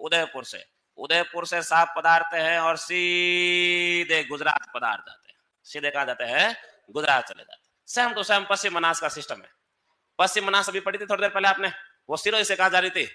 उदयपुर से। उदयपुर से साफ पदार्थ है और सीधे गुजरात पदार्थ जाते हैं। सीधे कहा जाते हैं? गुजरात चले जाते हैं। सेम टू सेम पश्चिम बनास का सिस्टम है। पश्चिम बनास अभी पढ़ी थी थोड़ी देर पहले आपने, वो सिरोही से कहा जा रही थी?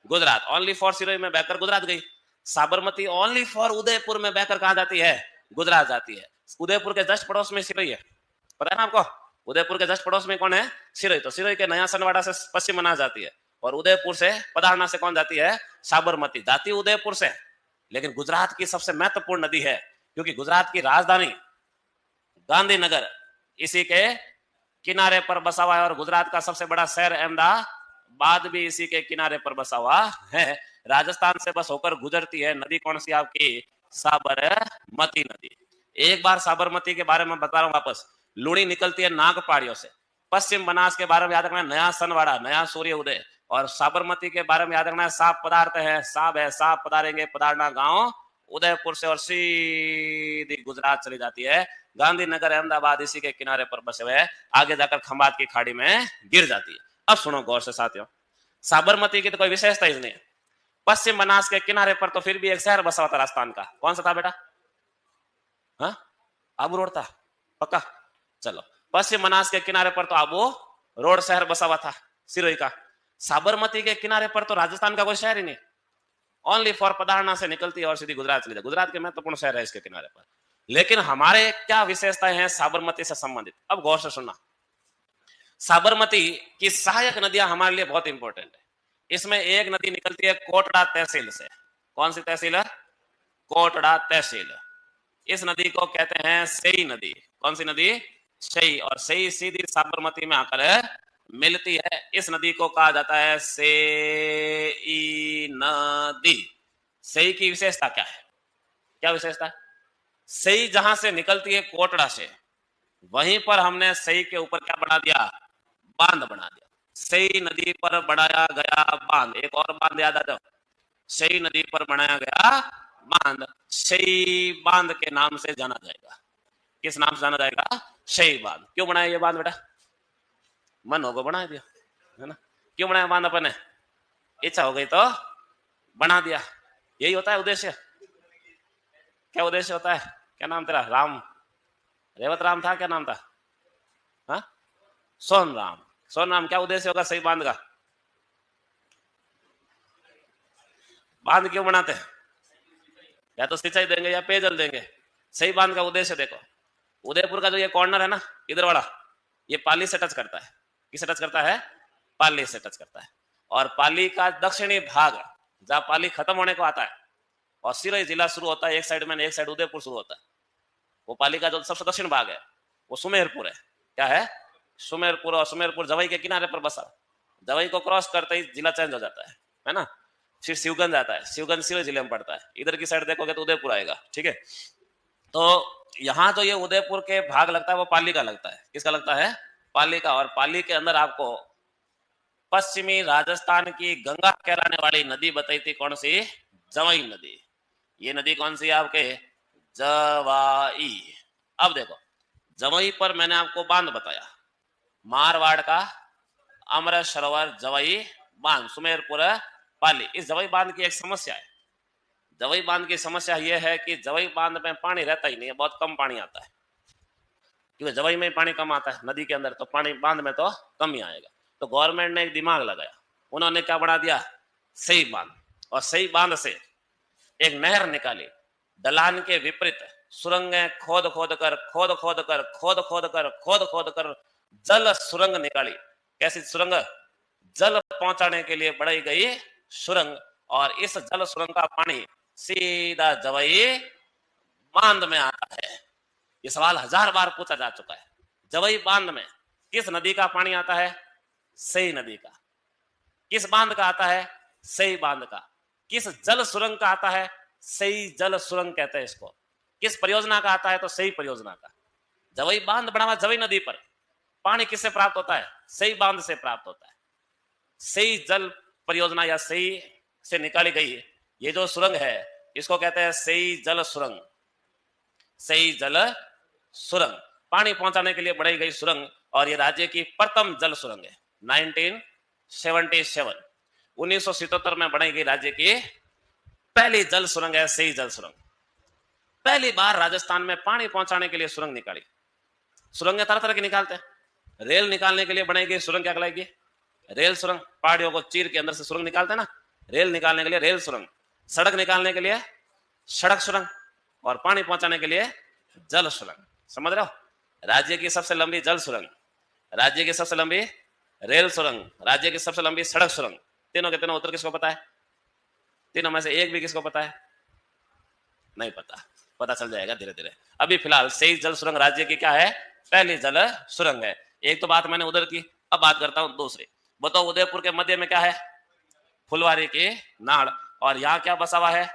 गुजरात। ओनली फॉर सिरोही में बहकर गुजरात गई। साबरमती ओनली फॉर उदयपुर में बहकर कहा जाती है? गुजरात जाती है। उदयपुर के जस्ट पड़ोस में सिरोही है, पता है ना आपको? उदयपुर के जस्ट पड़ोस में कौन है? सिरोही। तो सिरोही के नया सनवाड़ा से पश्चिम बनास जाती है और उदयपुर से पधारना से कौन जाती है? साबरमती। जाती उदयपुर से, लेकिन गुजरात की सबसे महत्वपूर्ण नदी है, क्योंकि गुजरात की राजधानी गांधीनगर इसी के किनारे पर बसा हुआ है और गुजरात का सबसे बड़ा शहर अहमदाबाद भी इसी के किनारे पर बसा हुआ है। राजस्थान से बस होकर गुजरती है नदी कौन सी आपकी? साबरमती नदी। एक बार साबरमती के बारे में बता रहा हूं वापस। लुणी निकलती है नाग पहाड़ियों से। पश्चिम बनास के बारे में याद रखना है नया सनवाड़ा, नया सूर्य उदय। और साबरमती के बारे में याद रखना है साफ पदार्थ है, साब है, साफ पधारेंगे पधारना गांव उदयपुर से और सीधी गुजरात चली जाती है। गांधीनगर अहमदाबाद इसी के किनारे पर बसे हुए, आगे जाकर खंबात की खाड़ी में गिर जाती है। अब सुनो गौर से साथियों, साबरमती की तो कोई विशेषता ही नहीं है। पश्चिम बनास के किनारे पर तो फिर भी एक शहर बसा हुआ था राजस्थान का, कौन सा था बेटा? हाँ, आबू रोड था, पक्का? चलो, पश्चिम बनास के किनारे पर तो आबू रोड शहर बसा हुआ था सिरोही का। साबरमती के किनारे पर तो राजस्थान का कोई शहर ही नहीं। ओनली फॉर पधारना से निकलती है और सीधी गुजरात चली जाती। गुजरात के महत्वपूर्ण शहर है इसके किनारे पर। लेकिन हमारे क्या विशेषताएं हैं साबरमती से संबंधित? अब गौर से सुनना। साबरमती की सहायक नदियां हमारे लिए बहुत इंपॉर्टेंट है। इसमें एक नदी निकलती है कोटड़ा तहसील से। कौन सी तहसील है? कोटड़ा तहसील। इस नदी को कहते हैं सेई नदी। कौन सी नदी? सेई। और सेई सीधी साबरमती में आकर मिलती है। इस नदी को कहा जाता है सेई नदी। सेई की विशेषता क्या है? क्या विशेषता है? सेई जहां से निकलती है कोटड़ा से, वहीं पर हमने सेई के ऊपर क्या बना दिया? बांध बना दिया। सेई नदी पर बनाया गया बांध। एक और बांध याद आ जाओ, सेई नदी पर बनाया गया बांध सेई बांध के नाम से जाना जाएगा। किस नाम से जाना जाएगा? सेई बांध। क्यों बनाया ये बांध बेटा? मन होगा बना दिया, है ना? क्यों बनाया बांध? अपन ने इच्छा हो गई तो बना दिया। यही होता है उद्देश्य। क्या उद्देश्य होता है? क्या नाम तेरा? राम, रेवत राम था, क्या नाम था? हाँ, सोन राम। सोन राम, क्या उद्देश्य होगा सही बांध का? बांध क्यों बनाते हैं? या तो सिंचाई देंगे या पेयजल देंगे। सही बांध का उद्देश्य देखो, उदयपुर का जो ये कॉर्नर है ना इधर वाला, ये पाली से टच करता है। किसे टच करता है? पाली से टच करता है। और पाली का दक्षिणी भाग जहां पाली खत्म होने को आता है और सिरोही जिला शुरू होता है, एक साइड में एक साइड उदयपुर शुरू होता है, वो पाली का जो सबसे दक्षिण भाग है वो सुमेरपुर है। क्या है? सुमेरपुर। और सुमेरपुर जवई के किनारे पर बसा। जवई को क्रॉस करते ही जिला चेंज हो जाता है ना? फिर शिवगंज आता है। शिवगंज सिरोही जिले में पड़ता है। इधर की साइड देखोगे तो उदयपुर आएगा। ठीक है, तो यहाँ जो ये उदयपुर के भाग लगता है वो पाली का लगता है। किसका लगता है? पाली का। और पाली के अंदर आपको पश्चिमी राजस्थान की गंगा कहलाने वाली नदी बताई थी, कौन सी? जवई नदी। ये नदी कौन सी है आपके? जवाई। अब देखो, जवई पर मैंने आपको बांध बताया, मारवाड़ का अमृत सरोवर जवई बांध, सुमेरपुर पाली। इस जवई बांध की एक समस्या है। जवई बांध की समस्या यह है कि जवई बांध में पानी रहता ही नहीं है, बहुत कम पानी आता है। क्योंकि जवई में पानी कम आता है नदी के अंदर, तो पानी बांध में तो कम ही आएगा। तो गवर्नमेंट ने एक दिमाग लगाया, उन्होंने क्या बना दिया? सही बांध। और सही बांध से एक नहर निकाली, ढलान के विपरीत सुरंगें खोद खोद कर जल सुरंग निकाली। कैसी सुरंग? जल पहुंचाने के लिए बढ़ाई गई सुरंग। और इस जल सुरंग का पानी सीधा जवई बांध में आता है। ये सवाल 1000 बार पूछा जा चुका है। जवई बांध में किस नदी का पानी आता है? सई नदी का। किस बांध का आता है? सई बांध का। किस जल सुरंग का आता है? सई जल सुरंग कहते हैं इसको। किस परियोजना का आता है? तो सई परियोजना का। जवई बांध बना हुआ जवई नदी पर, पानी किससे प्राप्त होता है? सई बांध से प्राप्त होता है। सई जल परियोजना या सई से निकाली गई ये जो सुरंग है इसको कहते हैं सई जल सुरंग। सई जल सुरंग पानी पहुंचाने के लिए बढ़ाई गई सुरंग, और ये राज्य की प्रथम जल सुरंग है। 1977 1977 में बनाई गई राज्य की पहली जल सुरंग है सही जल सुरंग। पहली बार राजस्थान में पानी पहुंचाने के लिए सुरंग निकाली। सुरंगें तरह तरह की निकालते हैं। रेल निकालने के लिए बनाई गई सुरंग क्या कहलाएगी? रेल सुरंग। पहाड़ियों को चीर के अंदर से सुरंग निकालते हैं ना, रेल निकालने के लिए रेल सुरंग। सड़क निकालने के लिए सड़क सुरंग, और पानी पहुंचाने के लिए जल सुरंग। समझ रहे हो? राज्य की सबसे लंबी जल सुरंग, राज्य की सबसे लंबी रेल सुरंग, राज्य की सबसे लंबी सड़क सुरंग। तीनों के तीनों उत्तर किसको पता है? तीनों में से एक भी किसको पता है? नहीं पता। पता चल जाएगा धीरे धीरे। अभी फिलहाल सही जल सुरंग राज्य की क्या है? पहली जल सुरंग है। एक तो बात मैंने उधर की, अब बात करता हूं दूसरी। बताओ उदयपुर के मध्य में क्या है? फुलवारी की नाड़। और यहाँ क्या बसा हुआ है?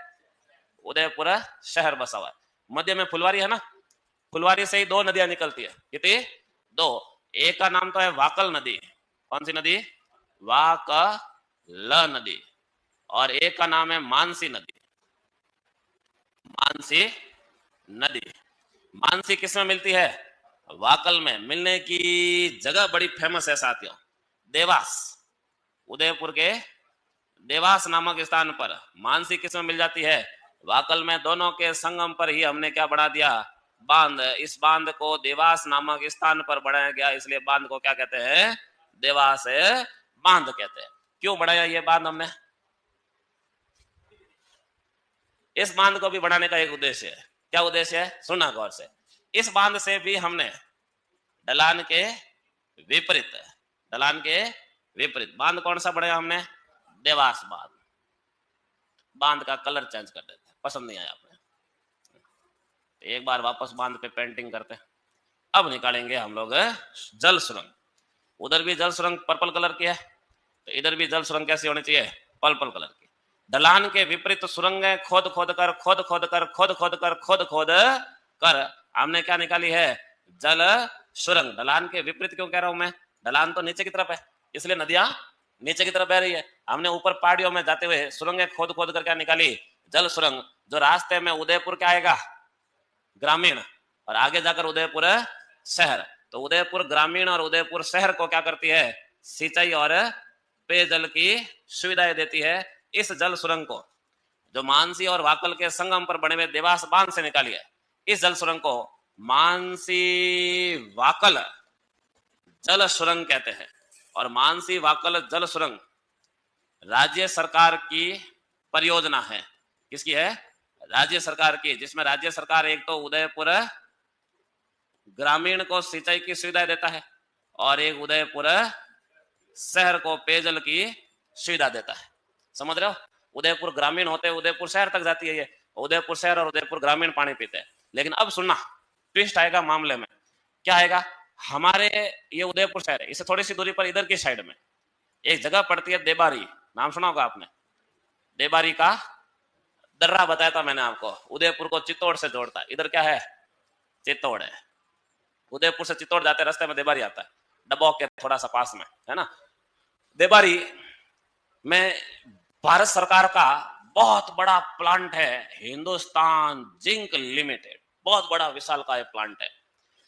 उदयपुर शहर बसा हुआ है। मध्य में फुलवारी है ना, फुलवारी से ही दो नदियां निकलती है। कितनी? दो। एक का नाम तो है वाकल नदी। कौन सी नदी? वाकल नदी। और एक का नाम है मानसी नदी। मानसी नदी। मानसी किस में मिलती है? वाकल में। मिलने की जगह बड़ी फेमस है साथियों, देवास। उदयपुर के देवास नामक स्थान पर मानसी किस में मिल जाती है? वाकल में। दोनों के संगम पर ही हमने क्या बना दिया? बांध। इस बांध को देवास नामक स्थान पर बनाया गया, इसलिए बांध को क्या कहते हैं? देवास बांध कहते हैं। क्यों बनाया ये बांध हमने? इस बांध को भी बनाने का एक उद्देश्य है। क्या उद्देश्य है? सुनना गौर से। इस बांध से भी हमने ढलान के विपरीत, ढलान के विपरीत बांध कौन सा बनाया हमने? देवास बांध। बांध का कलर चेंज कर देते हैं, पसंद नहीं आया आपने, एक बार वापस बांध पे पेंटिंग करते हैं। अब निकालेंगे हम लोग जल सुरंग। उधर भी जल सुरंग पर्पल कलर की है, तो इधर भी जल सुरंग कैसी होनी चाहिए? पर्पल कलर की। ढलान के विपरीत सुरंगें खोद खोद कर खोद खोद कर खोद खोद कर खोद खोद कर हमने क्या निकाली है? जल सुरंग। ढलान के विपरीत क्यों कह रहा हूं मैं? ढलान तो नीचे की तरफ है, इसलिए नदियां नीचे की तरफ बह रही है। हमने ऊपर पहाड़ियों में जाते हुए सुरंगें खोद खोद कर क्या निकाली? जल सुरंग। जो रास्ते में उदयपुर क्या आएगा? ग्रामीण, और आगे जाकर उदयपुर शहर। तो उदयपुर ग्रामीण और उदयपुर शहर को क्या करती है? सिंचाई और पेयजल की सुविधाएं देती है। इस जल सुरंग को जो मानसी और वाकल के संगम पर बने हुए देवास बांध से निकाली है, इस जल सुरंग को मानसी वाकल जल सुरंग कहते हैं। और मानसी वाकल जल सुरंग राज्य सरकार की परियोजना है। किसकी है? राज्य सरकार की, जिसमें राज्य सरकार एक तो उदयपुर ग्रामीण को सिंचाई की सुविधाएं देता है, और एक उदयपुर शहर को पेयजल की सुविधा देता है। समझ रहे हो? उदयपुर ग्रामीण होते उदयपुर शहर तक जाती है ये, उदयपुर शहर और उदयपुर ग्रामीण पानी पीते हैं। लेकिन अब सुनना, ट्विस्ट आएगा मामले में। क्या आएगा? हमारे ये उदयपुर शहर है, इससे थोड़ी सी दूरी पर इधर की साइड में एक जगह पड़ती है देबारी। नाम सुना होगा आपने? देबारी का दर्रा बताया था मैंने आपको, उदयपुर को चित्तौड़ से जोड़ता है। इधर क्या है? चित्तौड़ है। उदयपुर से चित्तौड़ जाते रास्ते में देबारी आता है, डबोक के थोड़ा सा पास में है ना। देबारी में भारत सरकार का बहुत बड़ा प्लांट है, हिंदुस्तान जिंक लिमिटेड। बहुत बड़ा विशाल का प्लांट है।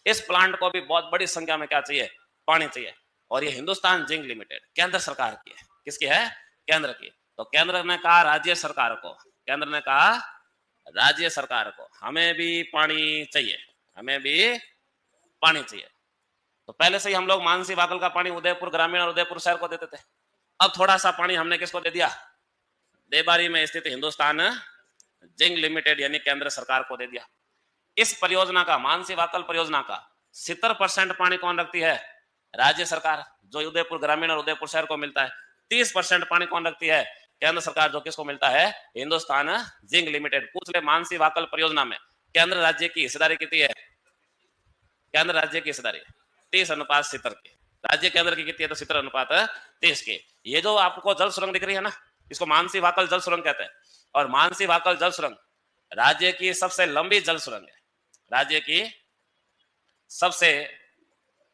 इस प्लांट को भी बहुत बड़ी संख्या में क्या चाहिए? पानी चाहिए। और ये हिंदुस्तान जिंक लिमिटेड केंद्र सरकार की है। किसकी है? केंद्र की। तो केंद्र ने कहा राज्य सरकार को, केंद्र ने कहा राज्य सरकार को, हमें भी पानी चाहिए, हमें भी पानी चाहिए। तो पहले से ही हम लोग मानसी वाकल का पानी उदयपुर ग्रामीण और उदयपुर शहर को देते थे। अब थोड़ा सा पानी हमने किसको दे दिया? देबारी में स्थित हिंदुस्तान जिंक लिमिटेड यानी केंद्र सरकार को दे दिया। इस परियोजना का, मानसी वाकल परियोजना का 70% पानी कौन रखती है? राज्य सरकार, जो उदयपुर ग्रामीण और उदयपुर शहर को मिलता है। 30% पानी कौन रखती है? केंद्र सरकार, जो किसको मिलता है? Hindustan zinc limited. पूछ ले, मानसी वाकल परियोजना में केंद्र राज्य की हिस्सेदारी कितनी है? केंद्र राज्य की हिस्सेदारी 30:70 की। राज्य केंद्र की कितनी है? तो 70:30 की। ये जो आपको जल सुरंग दिख रही है ना, इसको मानसी वाकल जल सुरंग कहते हैं। और मानसी वाकल जल सुरंग राज्य की सबसे लंबी जल सुरंग है। राज्य की सबसे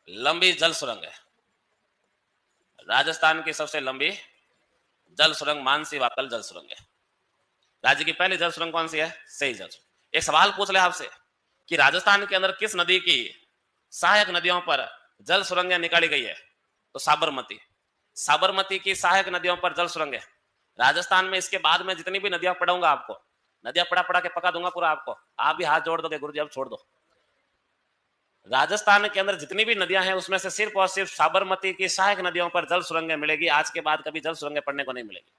लंबी जल सुरंग है। राजस्थान की सबसे लंबी जल सुरंग मानसी वाकल जल सुरंग है। राज्य की पहली जल सुरंग कौन सी है? सही जल सुरंग। एक सवाल पूछ ले आपसे कि राजस्थान के अंदर किस नदी की सहायक नदियों पर जल सुरंगें निकाली गई है? तो साबरमती। साबरमती की सहायक नदियों पर जल सुरंगें। राजस्थान में इसके बाद में जितनी भी नदियां पढ़ाऊंगा आपको, नदियां पढ़ा पढ़ा के पका दूंगा पूरा आपको, आप भी हाथ जोड़ दोगे गुरुजी अब छोड़ दो। राजस्थान के अंदर जितनी भी नदियां हैं उसमें से सिर्फ और सिर्फ साबरमती की सहायक नदियों पर जल सुरंगें मिलेगी, आज के बाद कभी जल सुरंगें पढ़ने को नहीं मिलेगी।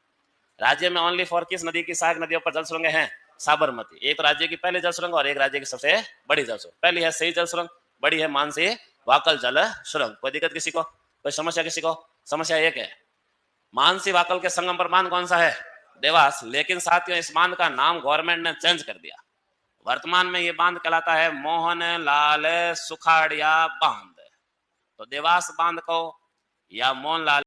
राज्य में ओनली फॉर किस नदी की सहायक नदियों पर जल सुरंगें हैं? साबरमती। एक राज्य की पहली जल सुरंग और एक राज्य की सबसे बड़ी जल सुरंग। पहली है सही जल सुरंग, बड़ी है मानसी वाकल जल सुरंग। कोई दिक्कत किसी को, कोई समस्या किसी को? समस्या एक है, मानसी वाकल के संगम पर बांध कौन सा है? देवास। लेकिन साथियों इस बांध का नाम गवर्नमेंट ने चेंज कर दिया, वर्तमान में ये बांध कहलाता है मोहन लाल सुखाड़िया बांध। तो देवास बांध को या मोहन लाल